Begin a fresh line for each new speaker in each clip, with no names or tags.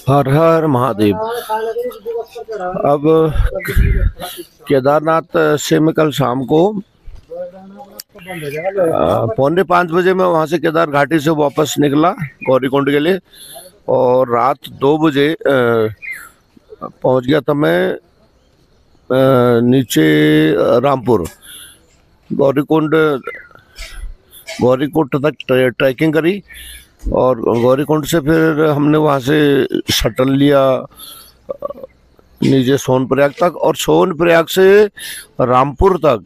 हर हर महादेव। अब केदारनाथ से मैं कल शाम को 4:45 मैं वहां से केदार घाटी से वापस निकला गौरीकुंड के लिए, और रात 2 बजे पहुंच गया था मैं नीचे रामपुर। गौरीकुंड गौरीकुंड तक ट्रैकिंग करी, और गौरीकुंड से फिर हमने वहाँ से शटल लिया नीचे सोनप्रयाग तक, और सोनप्रयाग से रामपुर तक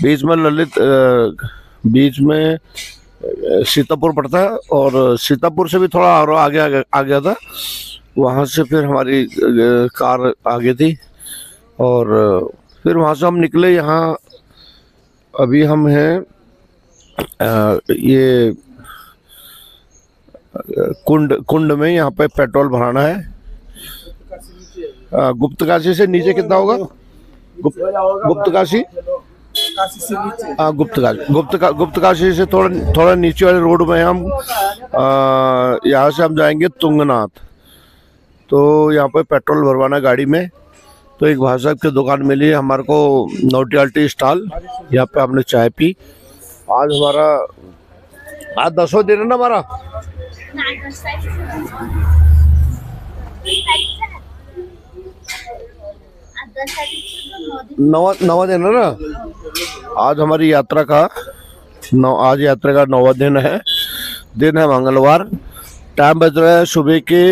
बीच में बीच में सीतापुर पड़ता है, और सीतापुर से भी थोड़ा और आगे आ गया था। वहाँ से फिर हमारी कार आगे थी, और फिर वहाँ से हम निकले। यहाँ अभी हम हैं ये कुंड में, यहाँ पे पेट्रोल भराना है। गुप्त काशी से नीचे कितना होगा? गुप्त काशी, हाँ गुप्त काशी से थोड़ा नीचे वाले रोड में हम यहाँ से हम जाएंगे तुंगनाथ। तो यहाँ पे पेट्रोल भरवाना गाड़ी में, तो एक भाई साहब की दुकान मिली हमारे को, नोटियाल्टी स्टॉल। यहाँ पे हमने चाय पी। आज हमारा आज 10वां दिन है ना हमारा। नवा दिन है ना आज हमारी यात्रा का। आज यात्रा का 9वां दिन है। दिन है मंगलवार। टाइम बज रहा है सुबह के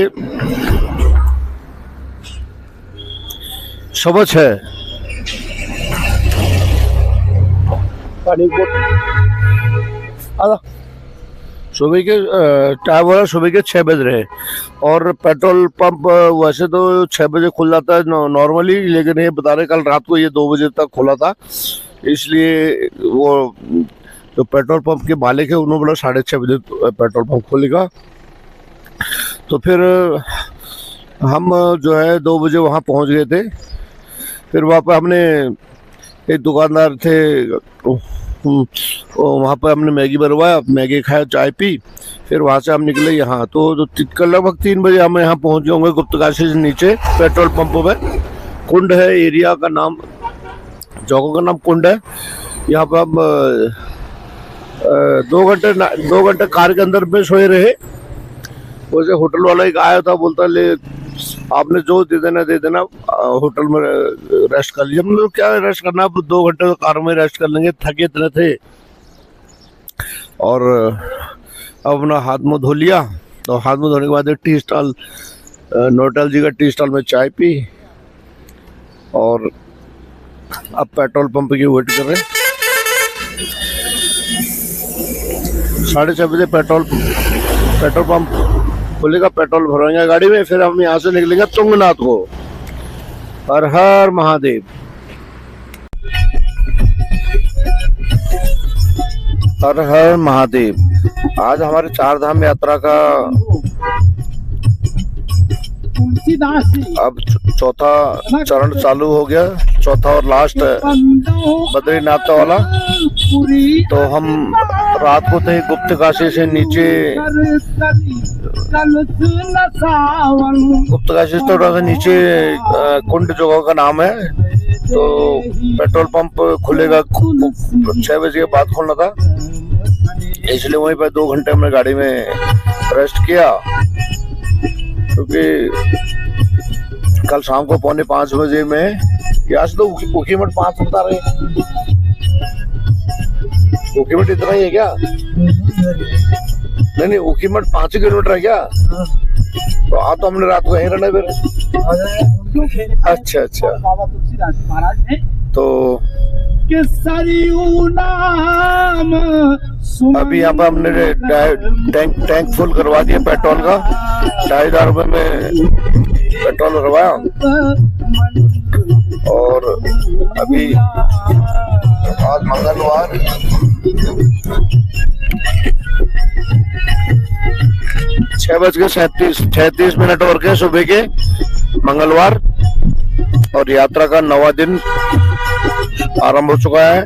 6:15। सुबह के टाइम हो रहा है, सुबह के 6 बज रहे हैं। और पेट्रोल पंप वैसे तो 6 बजे खुल जाता है नॉर्मली, लेकिन ये बता रहे कल रात को ये 2 बजे तक खुला था। इसलिए वो जो पेट्रोल पंप के मालिक है उन्होंने बोला 6:30 बजे पेट्रोल पंप खुलेगा। तो फिर हम जो है 2 बजे वहाँ पहुँच गए थे। फिर वहाँ पर हमने एक दुकानदार थे, वहाँ पर हमने मैगी बनवाया, मैगी खाया, चाय पी। फिर वहाँ से हम निकले यहाँ। तो लगभग 3 बजे हम यहाँ पहुँच गए होंगे गुप्त काशी से नीचे पेट्रोल पंप में। कुंड है एरिया का नाम, जगह का नाम कुंड है। यहाँ पर हम 2 घंटे कार के अंदर में सोए रहे। वैसे होटल वाला एक आया था, बोलता ले आपने जो दे देना होटल में रेस्ट कर लीजिए। हमने क्या रेस्ट करना, 2 घंटे तो कार में रेस्ट कर लेंगे, थके इतने थे। और अपना हाथ मुँह धो लिया। तो हाथ मुँह धोने के बाद एक टी स्टॉल, नोटल जी का टी स्टॉल में चाय पी, और अब पेट्रोल पंप की वेट कर रहे। 6:30 बजे पेट्रोल पंप खुलेगा, पेट्रोल भरवाएंगे गाड़ी में। फिर हम यहाँ से निकलेंगे तुंगनाथ को। हर हर महादेव। हर हर महादेव। आज हमारे 4 धाम यात्रा का अब 4था चरण चालू हो गया, 4था और लास्ट बद्रीनाथ वाला। तो हम रात को थे गुप्त काशी से नीचे, गुप्त काशी से थोड़ा सा नीचे कुंड जगह का नाम है। तो पेट्रोल पंप खुलेगा 6 बजे के बाद खुलना था, इसलिए वहीं पर 2 घंटे हमने गाड़ी में रेस्ट किया। क्योंकि कल शाम को 4:45 बजे में, यहाँ से तो ऊखीमठ 5 बता रहे। ऊखीमठ इतना ही है क्या? नहीं, ऊखीमठ 5 किलोमीटर है क्या? तो तो हमने रात को यहीं रहना फिर। अच्छा। तो अभी यहाँ पर हमने टैंक फुल करवा दिया पेट्रोल का। 2,500 रुपये में पेट्रोल भरवाया। और अभी आज मंगलवार, 6:37 और के सुबह के मंगलवार, और यात्रा का 9वां दिन आरंभ हो चुका है।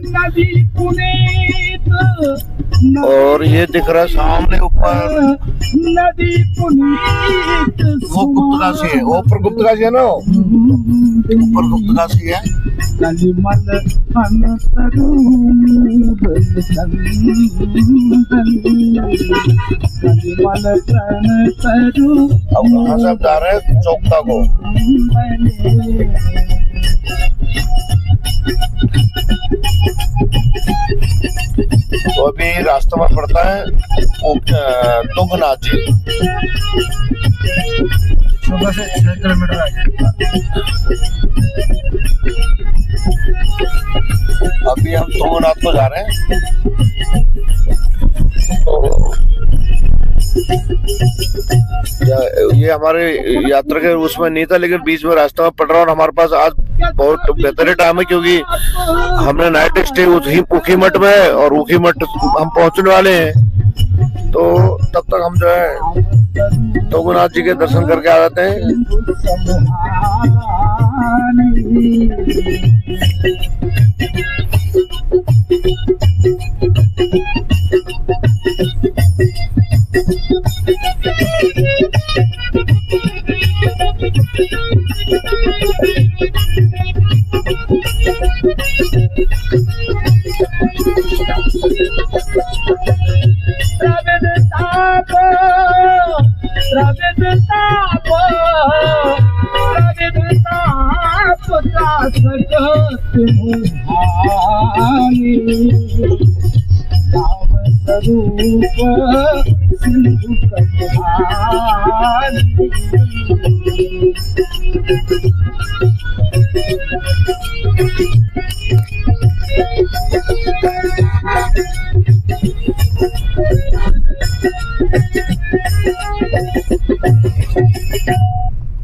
और ये दिख रहा है सामने ऊपर
नदी पुनीत
वो गुप्तकाशी है, वो ऊपर गुप्तकाशी है ना, ऊपर गुप्तकाशी है।
कलिमल कलिमल
अब कहाँ से आप जा रहे हैं? चौकता को। तो अभी रास्ते में पड़ता है तुंगनाथ जी।
सुबह से 6 किलोमीटर आगे।
अभी हम तुंगनाथ को जा रहे हैं। तो ये हमारे यात्रा के उसमें नहीं था, लेकिन बीच में रास्ता में पड़ रहा और हमारे पास आज बहुत बेहतरीन टाइम है, क्योंकि हमने नाइट स्टे ऊखीमठ में है और ऊखीमठ हम पहुंचने वाले हैं। तो तब तक हम जो है तुंगनाथ जी के दर्शन करके आ जाते हैं।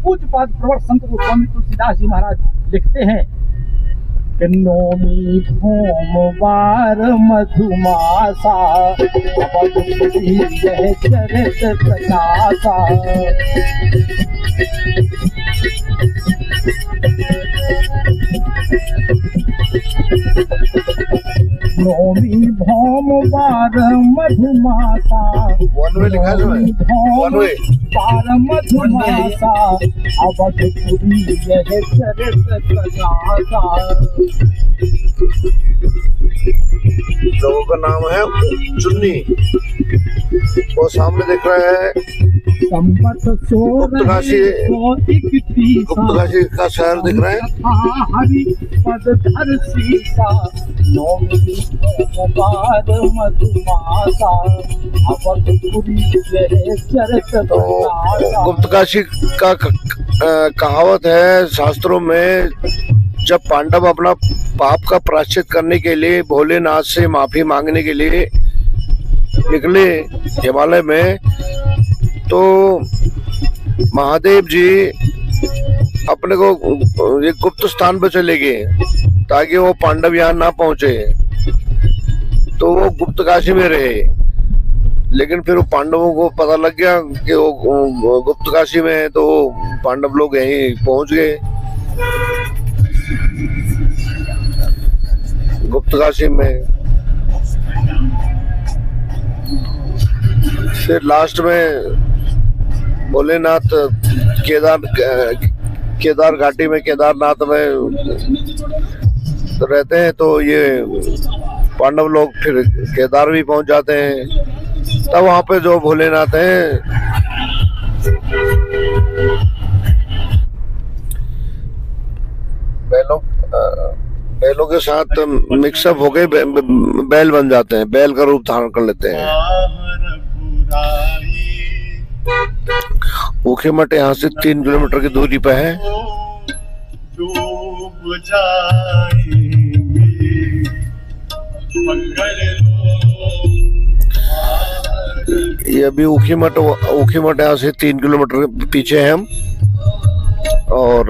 पूज्यपाद प्रवर संत गोस्वामी तुलसीदास जी महाराज लिखते हैं कि नौमी भोमवार मधुमासा यह चरित प्रकाशा। नौमी भोमवार मधुमासा पार मधुमासा अवधपुरी यह चरित प्रकाशा।
लोगों का नाम है चुन्नी, वो सामने दिख रहा है गुप्तकाशी। गुप्तकाशी का शहर दिख रहा है।
हरि पद धर सीता नौमी भोमवार मधुमासा अवधपुरी यह चरित प्रकाशा।
गुप्तकाशी का कहावत है शास्त्रों में, जब पांडव अपना पाप का प्रायश्चित करने के लिए भोलेनाथ से माफी मांगने के लिए निकले हिमालय में, तो महादेव जी अपने को एक गुप्त स्थान पर चले गए ताकि वो पांडव यहाँ ना पहुंचे। तो वो गुप्तकाशी में रहे, लेकिन फिर वो पांडवों को पता लग गया कि वो गुप्तकाशी में है, तो पांडव लोग यहीं पहुंच गए गुप्तकाशी में। फिर लास्ट में भोलेनाथ केदार घाटी में केदारनाथ में रहते हैं, तो ये पांडव लोग फिर केदार भी पहुंच जाते हैं। तब वहां पे जो भोलेनाथ हैं बैलों के साथ मिक्सअप हो गए, बैल बन जाते हैं, बैल का रूप धारण कर लेते हैं। ऊखीमठ यहाँ से 3 किलोमीटर की दूरी पे है। ये अभी ऊखीमठ यहाँ से 3 किलोमीटर पीछे हैं हम, और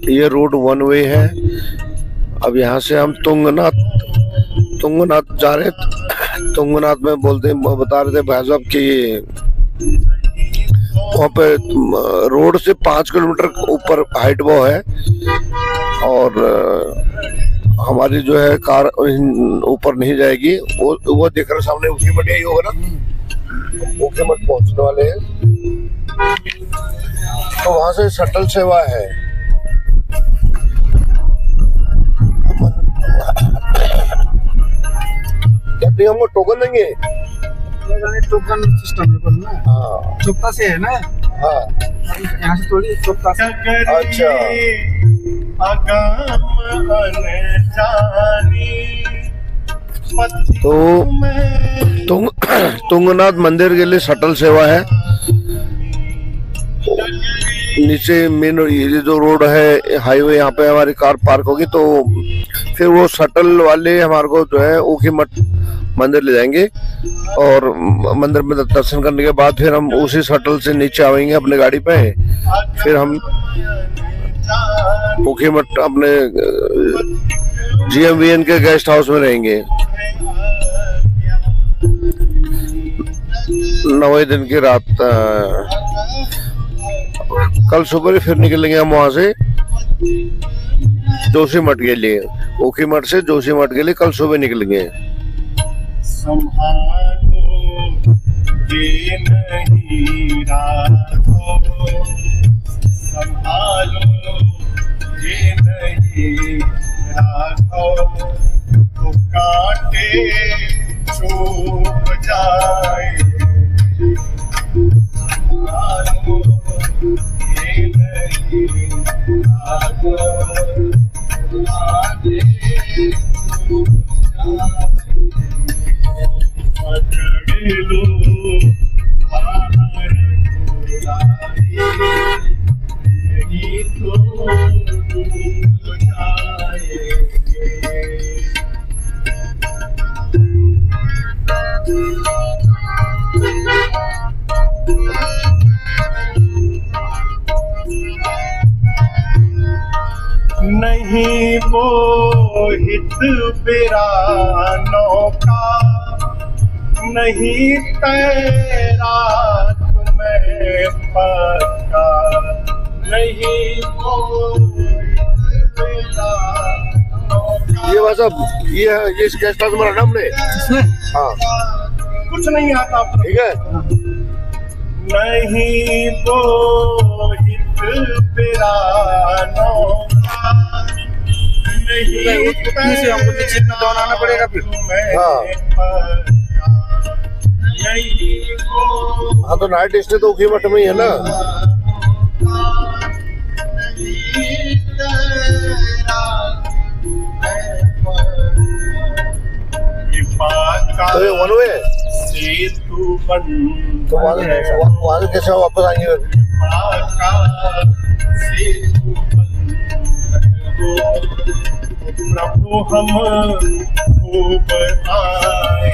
ये रोड 1 वे है। अब यहाँ से हम तुंगनाथ जा रहे। तुंगनाथ में बता रहे थे भाई साहब कि वहाँ पे रोड से 5 किलोमीटर ऊपर हाइट वो है, और हमारी जो है कार ऊपर नहीं जाएगी। वो देख रहे सामने उसी मठ यही होगा ना, ओके मठ पहुंचने वाले हैं। तो वहां से शटल सेवा है। कहते हमको टोकन देंगे,
टोकन सिस्टम है ना।
हाँ
चुपता से है ना।
हाँ
यहाँ से थोड़ी चुपता से।
अच्छा तो तुंगनाथ मंदिर के लिए शटल सेवा है। नीचे मेन ये जो रोड है हाईवे, यहाँ पे हमारी कार पार्क होगी, तो फिर वो शटल वाले हमारे को जो है ओखी मठ मंदिर ले जाएंगे और मंदिर में दर्शन करने के बाद फिर हम उसी शटल से नीचे आएंगे अपने गाड़ी पे। फिर हम ओखी मठ अपने GMVN के गेस्ट हाउस में रहेंगे 9 दिन की रात। कल सुबह फिर निकलेंगे हम वहां से जोशीमठ के लिए। ओखी मठ से जोशीमठ के लिए कल सुबह निकलेंगे।
संभालो ये नहीं राखो, संभालो ये नहीं राखो, तो कांटे चुभ जाए। संभालो ये नहीं राखो, कांटे चुभ जाए। पकड़ो बाहर बुलाए, नहीं तो डूब जाएंगे। नहीं मोहित बिरानों का, नहीं तेरा तुम्हें पक्का, नहीं मोहित बिरानों का।
ये वैसा ये गेस्ट हाउस में रहना हमने। हाँ
कुछ नहीं आता,
ठीक है।
नहीं मोहित बिरानों का, नहीं
उतनी से हमको नीचे इतना डाउन आना पड़ेगा फिर।
हाँ तो नाइट स्टे तो ओखी मठ में ही है ना। तो ये वन वे तो वहाँ से कैसे वापस आएंगे?
प्रभु हम खूब आए।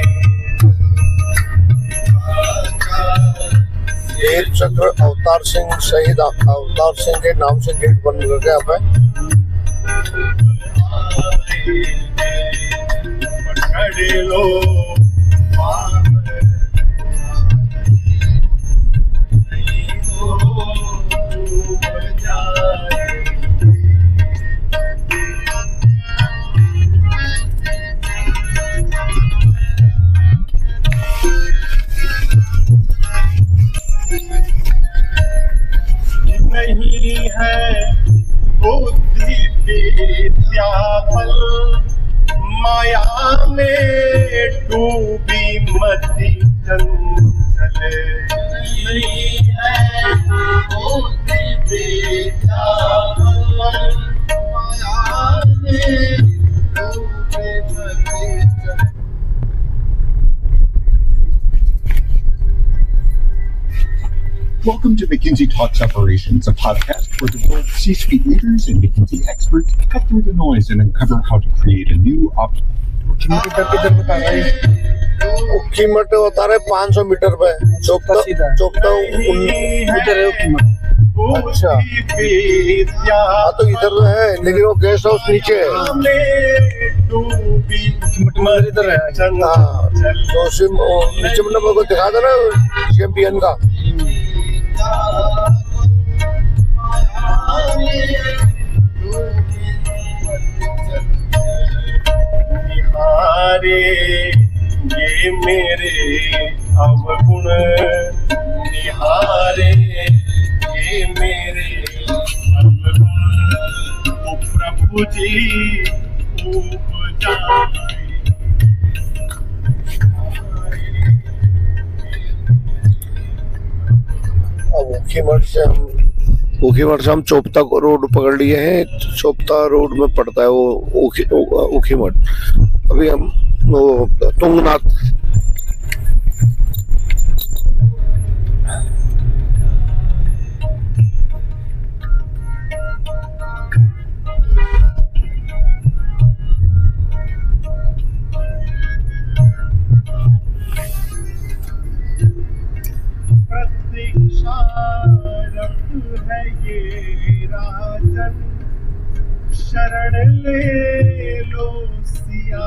वीर चक्र अवतार सिंह शहीद अवतार सिंह के नाम से गेट बन गया यहाँ पे।
पकड़ लो नहीं है बुद्धि विद्या बल, माया में डूबी मति चंचल। नहीं है बुद्धि विद्या बल, माया में डूबी मति चंचल।
Welcome to McKinsey Talks Operations, a podcast where the world's C-suite leaders and McKinsey experts cut through the noise and uncover how to create a new
किधर बता रहा है?
ओखी मठ होता है 500 मीटर पे, चौकता
इधर है ओखी मठ।
अच्छा हाँ तो इधर है, लेकिन वो गेस्ट हाउस नीचे है।
मठ इधर है।
हाँ तो नीचे मतलब को दिखा दे ना GMVN का।
निहारे ये मेरे अवगुण निहारे ये मेरे अवगुण ओ प्रभु जी उपजाए
अब ऊखीमठ से हम चोपता को रोड पकड़ लिए हैं। चोपता रोड में पड़ता है वो ऊखीमठ। अभी हम वो तुंगनाथ
है ये राजन शरण ले लो सिया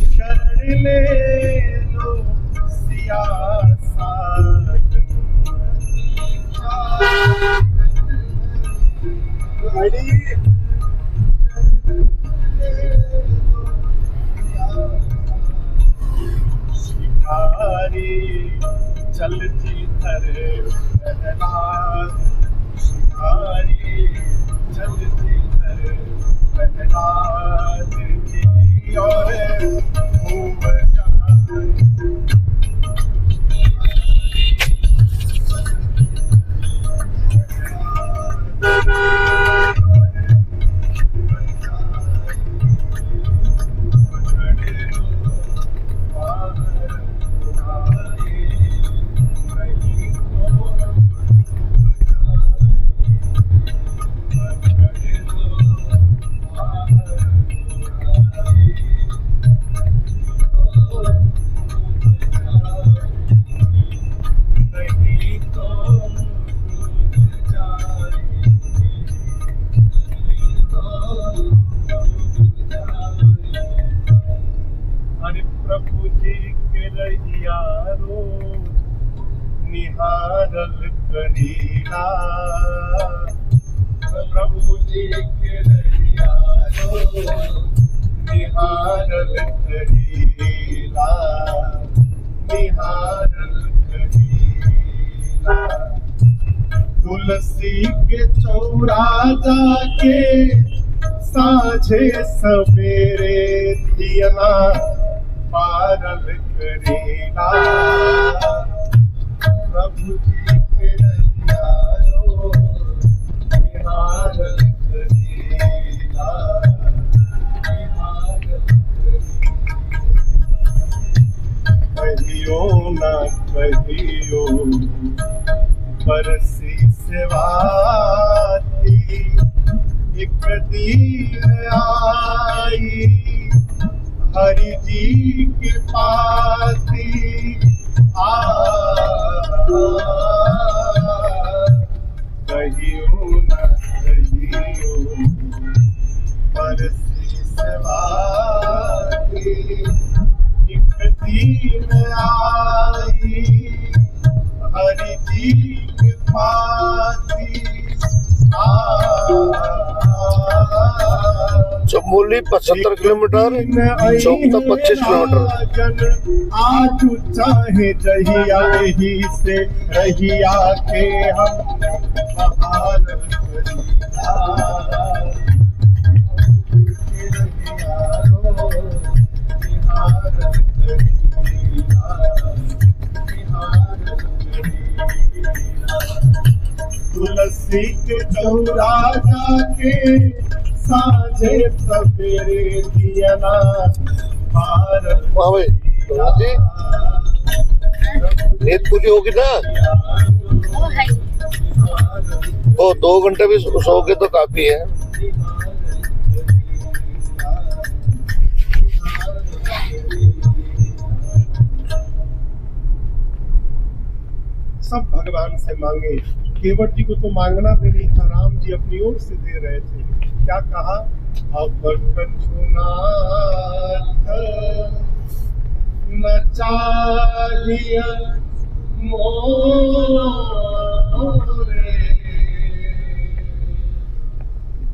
शरण ले लो सिया शिकारी चलती धर प्रहलाद शिकारी चलती धर प्रहलाद जी और घूम निहारल करीला प्रभु जी के रहिया निहारल करीला निहारल करीला तुलसी के चौरा जाके साझे सवेरे दिया पारल करीला प्रभु जी के रहिया निहारल करीला निहारल कहियो न कहियो बरसी सेवाती एक दिन आई हरि जी के पाती कहियो न कहियो बरसी सेवाती एक दिन आई हरि जी के पाती
चमोली 75 किलोमीटर, चौपता 25 किलोमीटर।
आज चाहे जहिया ही से रहिया के हम तुलसी के चौरा जाके साझे सवेरे दिया भारत
भाई जी नींद पूरी होगी ना, तो 2 घंटे भी सोओगे तो काफी है।
सब भगवान से मांगे केवट जी को तो मांगना भी नहीं था, राम जी अपनी ओर से दे रहे थे। क्या कहा? अब कछुनाथ न चाहिए मोरे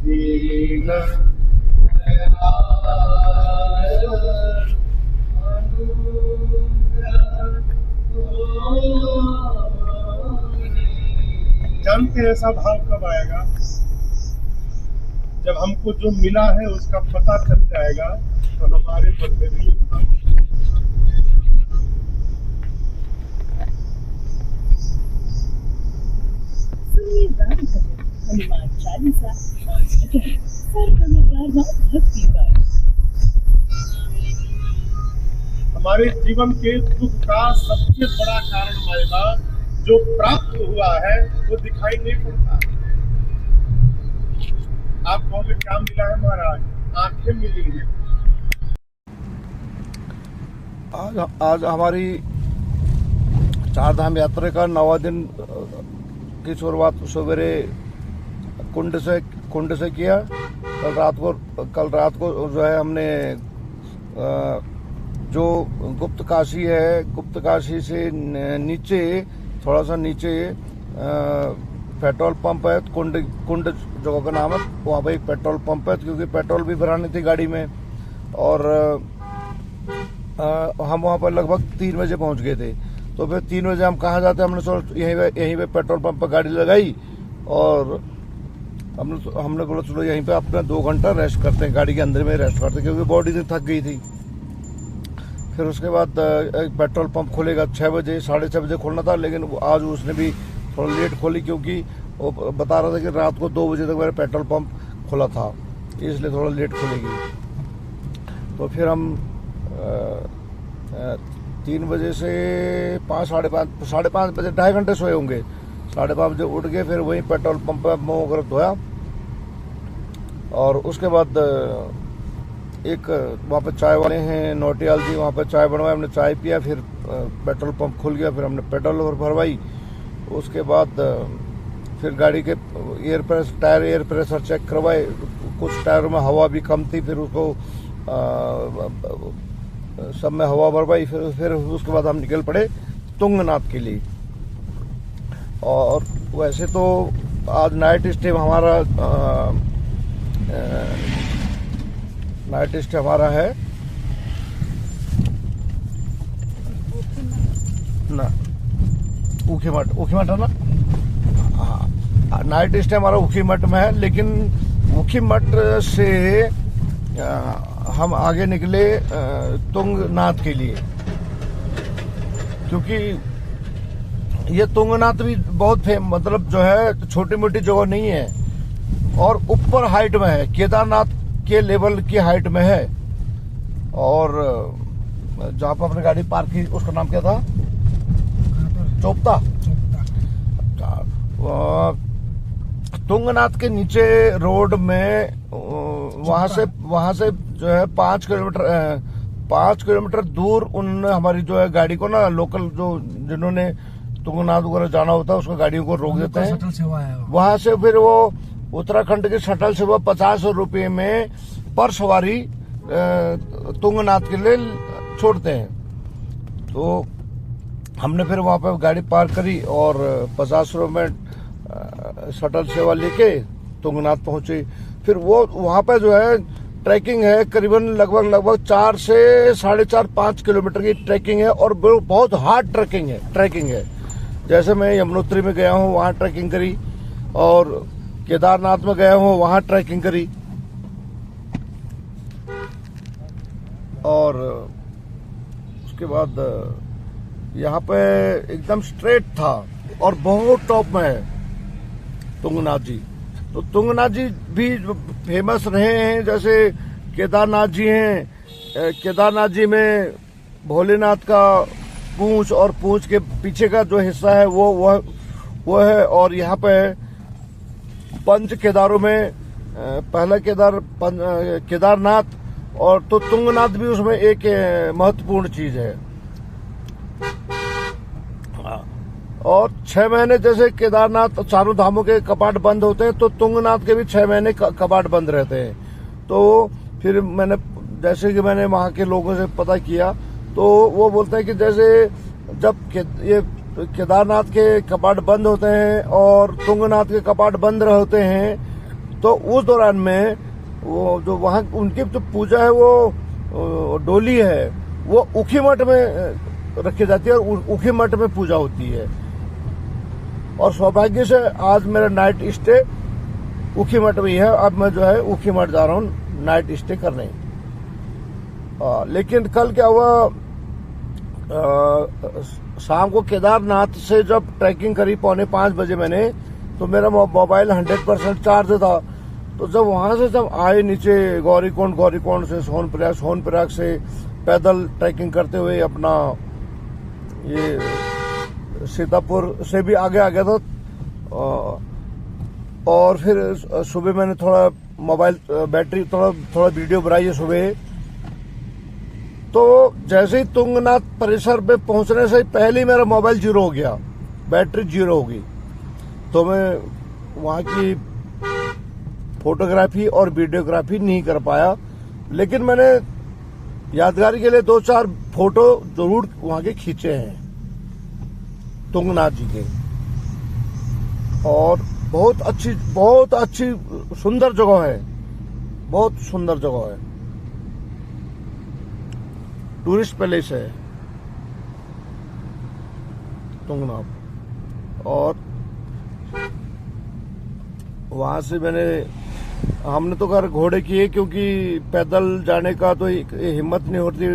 दीन जानते हैं ऐसा भाव कब आएगा? जब हमको जो मिला है उसका पता चल जाएगा तो हमारे मन में भी ये भाव।
सुनिए गान भजन हनुमान चालीसा और भजन सरगम भक्ति पर।
हमारे जीवन के दुख का सबसे बड़ा कारण आएगा जो प्राप्त हुआ है वो दिखाई नहीं पड़ता। आप कहोगे क्या मिला है महाराज? आंखें मिली हैं।
आज हमारी चार धाम यात्रा का 9वां दिन की शुरुआत सवेरे कुंड से किया। कल रात को जो है हमने जो गुप्त काशी है, गुप्त काशी से नीचे थोड़ा सा नीचे पेट्रोल पंप है, कुंड जगह का नाम है, वहाँ पे एक पेट्रोल पंप है क्योंकि पेट्रोल भी भरानी थी गाड़ी में। और हम वहाँ पर लगभग 3 बजे पहुँच गए थे। तो फिर 3 बजे हम कहाँ जाते, हमने सोचा यहीं पे पेट्रोल पंप पर गाड़ी लगाई और हमने बोला चलो यहीं पे अपना 2 घंटा रेस्ट करते हैं, गाड़ी के अंदर में रेस्ट करते हैं क्योंकि बॉडी तो थक गई थी। फिर उसके बाद एक पेट्रोल पंप खुलेगा 6 बजे, 6:30 बजे खोलना था, लेकिन आज उसने भी थोड़ा लेट खोली क्योंकि वो बता रहा था कि रात को 2 बजे तक मेरा पेट्रोल पंप खुला था, इसलिए थोड़ा लेट खुलेगी। तो फिर हम 3 बजे से 5, साढ़े पाँच बजे 2.5 घंटे सोए होंगे। 5:30 बजे उठ गए, फिर वहीं पेट्रोल पंप पर मुँह वगैरह धोया और उसके बाद एक वहाँ पे चाय वाले हैं नोटियाल जी, वहाँ पे चाय बनवाई, हमने चाय पिया। फिर पेट्रोल पंप खुल गया, फिर हमने पेट्रोल भरवाई। उसके बाद फिर गाड़ी के टायर एयर प्रेशर चेक करवाए। कुछ टायरों में हवा भी कम थी, फिर उसको सब में हवा भरवाई। फिर उसके बाद हम निकल पड़े तुंगनाथ के लिए। और वैसे तो आज नाइट स्टे हमारा है ना ऊखीमठ है ना। हाँ, नाइट स्टे हमारा ऊखीमठ में है, लेकिन ऊखीमठ से हम आगे निकले तुंगनाथ के लिए, क्योंकि ये तुंगनाथ भी बहुत मतलब जो है छोटी मोटी जगह नहीं है और ऊपर हाइट में है, केदारनाथ के लेवल की हाइट में है। और जहाँ पर अपने गाड़ी पार्क की उसका नाम क्या था? चोपता। तुंगनाथ के नीचे रोड में वहां से जो है 5 किलोमीटर दूर उन्होंने हमारी जो है गाड़ी को ना लोकल जो जिन्होंने तुंगनाथ वगैरह जाना होता है उसको गाड़ियों को रोक देते हैं। वहां से फिर वो उत्तराखंड की शटल सेवा 50 रुपये में पर सवारी तुंगनाथ के लिए छोड़ते हैं। तो हमने फिर वहां पर गाड़ी पार्क करी और 50 रुपये में शटल सेवा लेके तुंगनाथ पहुंचे। फिर वो वहां पर जो है ट्रैकिंग है, करीबन लगभग 4 से 4.5 5 किलोमीटर की ट्रैकिंग है और बहुत हार्ड ट्रैकिंग है। जैसे मैं यमुनोत्री में गया हूँ वहां ट्रैकिंग करी और केदारनाथ में गया हूँ वहां ट्रैकिंग करी। और उसके बाद यहाँ पे एकदम स्ट्रेट था और बहुत टॉप में है तुंगनाथ जी। तो तुंगनाथ जी भी फेमस रहे हैं, जैसे केदारनाथ जी हैं। केदारनाथ जी में भोलेनाथ का पूंछ और पूंछ के पीछे का जो हिस्सा है वो है। और यहाँ पे 5 केदारों में पहला केदारनाथ और तो तुंगनाथ भी उसमें एक महत्वपूर्ण चीज है। और 6 महीने जैसे केदारनाथ चारों धामों के कपाट बंद होते हैं, तो तुंगनाथ के भी 6 महीने कपाट बंद रहते हैं। तो फिर मैंने जैसे कि मैंने वहां के लोगों से पता किया, तो वो बोलते हैं कि जैसे जब ये केदारनाथ के कपाट बंद होते हैं और तुंगनाथ के कपाट बंद होते हैं, तो उस दौरान में वो जो वहाँ उनकी जो पूजा है वो डोली है वो ऊखीमठ में रखी जाती है और ऊखीमठ में पूजा होती है। और सौभाग्य से आज मेरा नाइट स्टे ऊखीमठ में ही है। अब मैं जो है ऊखीमठ जा रहा हूँ नाइट स्टे करने। लेकिन कल क्या हुआ, शाम को केदारनाथ से जब ट्रैकिंग करी 4:45 बजे मैंने, तो मेरा मोबाइल 100% चार्ज था। तो जब वहां से जब आए नीचे गौरीकुंड से सोनप्रयाग से पैदल ट्रैकिंग करते हुए अपना ये सीतापुर से भी आगे आ गया था। और फिर सुबह मैंने थोड़ा मोबाइल बैटरी थोड़ा वीडियो बनाई है सुबह। तो जैसे ही तुंगनाथ परिसर पे पहुंचने से पहले ही मेरा मोबाइल 0 हो गया, बैटरी 0 हो गई। तो मैं वहां की फोटोग्राफी और वीडियोग्राफी नहीं कर पाया, लेकिन मैंने यादगारी के लिए 2-4 फोटो जरूर वहां के खींचे हैं तुंगनाथ जी के। और बहुत अच्छी सुंदर जगह है, बहुत सुंदर जगह है, टूरिस्ट पैलेस है तुंगनाथ। और वहां से हमने तो घर घोड़े किए, क्योंकि पैदल जाने का तो हिम्मत नहीं होती,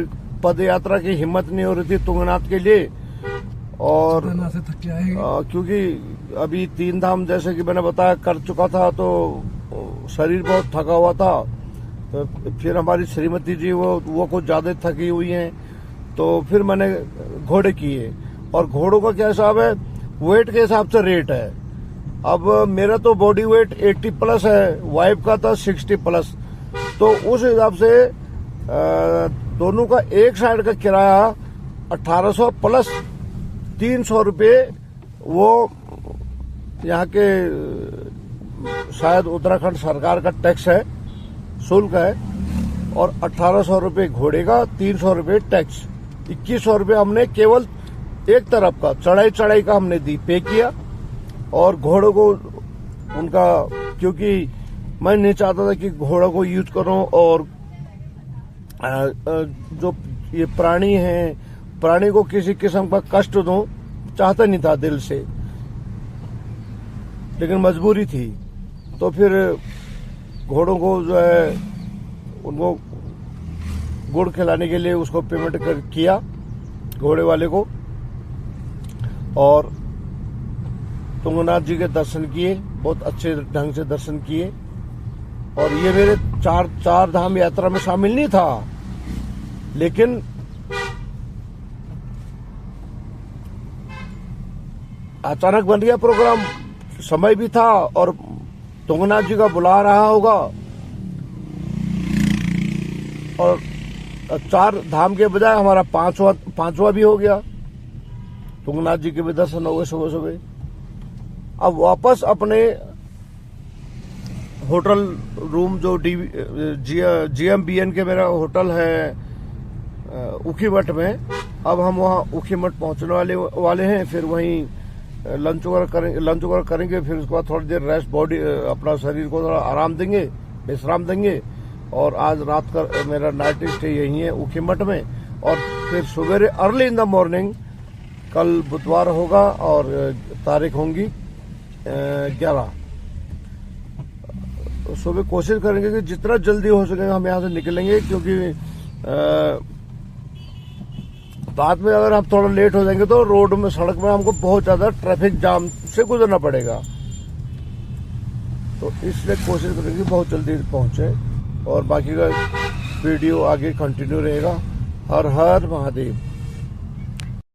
पद यात्रा की हिम्मत नहीं हो रही थी तुंगनाथ के लिए। और क्योंकि अभी 3 धाम जैसे कि मैंने बताया कर चुका था, तो शरीर बहुत थका हुआ था। तो फिर हमारी श्रीमती जी वो कुछ ज्यादा थकी हुई हैं, तो फिर मैंने घोड़े किए। और घोड़ों का क्या हिसाब है, वेट के हिसाब से रेट है। अब मेरा तो बॉडी वेट 80+ है, वाइफ का था 60+। तो उस हिसाब से दोनों का एक साइड का किराया 1800 प्लस 300 रुपये वो यहाँ के शायद उत्तराखंड सरकार का टैक्स है, शुल्क है। और 1800 रुपये घोड़े का, 300 रुपये टैक्स, 2100 रुपये हमने केवल एक तरफ का चढ़ाई का हमने पे किया। और घोड़ों को उनका, क्योंकि मैं नहीं चाहता था कि घोड़ों को यूज करूं, और जो ये प्राणी हैं, प्राणी को किसी किस्म का कष्ट दूं, चाहता नहीं था दिल से, लेकिन मजबूरी थी। तो फिर घोड़ों को जो है उनको गुड़ खिलाने के लिए उसको पेमेंट किया घोड़े वाले को। और तुंगनाथ जी के दर्शन किए, बहुत अच्छे ढंग से दर्शन किए। और ये मेरे चार धाम यात्रा में शामिल नहीं था, लेकिन अचानक बन गया प्रोग्राम, समय भी था और तुंगनाथ जी का बुला रहा होगा। और 4 धाम के बजाय हमारा 5वां भी हो गया। तुंगनाथ जी के भी दर्शन हो गए सुबह सुबह। अब वापस अपने होटल रूम, जो GMBN के मेरा होटल है ऊखीमठ में, अब हम वहाँ ऊखीमठ पहुंचने वाले हैं। फिर वहीं लंच वगैरह करेंगे। फिर उसके बाद थोड़ी देर रेस्ट, बॉडी अपना शरीर को थोड़ा आराम देंगे, विश्राम देंगे। और आज रात का मेरा नाइट स्टे यही है ऊखीमठ में। और फिर सवेरे अर्ली इन द मॉर्निंग, कल बुधवार होगा और तारीख होंगी 11, सुबह कोशिश करेंगे कि जितना जल्दी हो सके हम यहाँ से निकलेंगे। क्योंकि बाद में अगर हम थोड़ा लेट हो जाएंगे तो रोड में, सड़क में हमको बहुत ज्यादा ट्रैफिक जाम से गुजरना पड़ेगा। तो इसलिए कोशिश करेंगे बहुत जल्दी पहुंचे। और बाकी का वीडियो आगे कंटिन्यू रहेगा। हर हर महादेव।